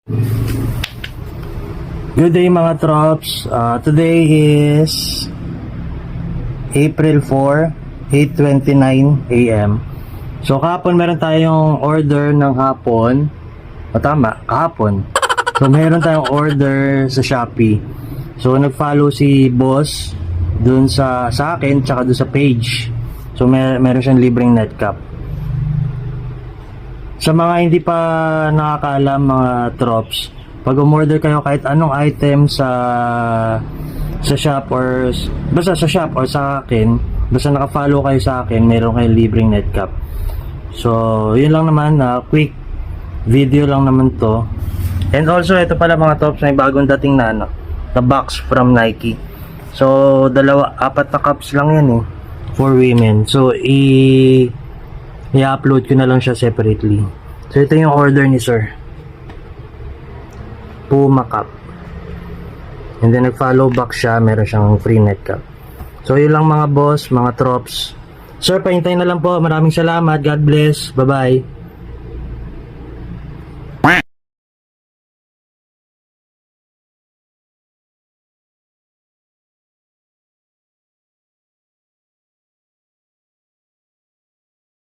Good day mga trops. Today is April 4, 8:29 AM. So kahapon meron tayong order ng hapon. Tama, kahapon. So meron tayong order sa Shopee. So nag-follow si boss dun sa akin tsaka dun sa page. So meron siyang libreng net cap. Sa mga hindi pa nakakaalam mga trops, pag umorder kayo kahit anong item sa shop or basta sa shop or sa akin, basta naka-follow kayo sa akin, meron kayong libreng net cap. So yun lang naman, quick video lang naman to. And also ito pala mga tops, may bagong dating na na box from Nike. So apat na cups lang yan for women. So i-upload ko na lang siya separately. So ito yung order ni sir, Puma cup, and then nag-follow back siya, meron siyang free net cap. So yun lang mga boss, mga trops. Sir, pahintayin na lang po. Maraming salamat. God bless. Bye bye.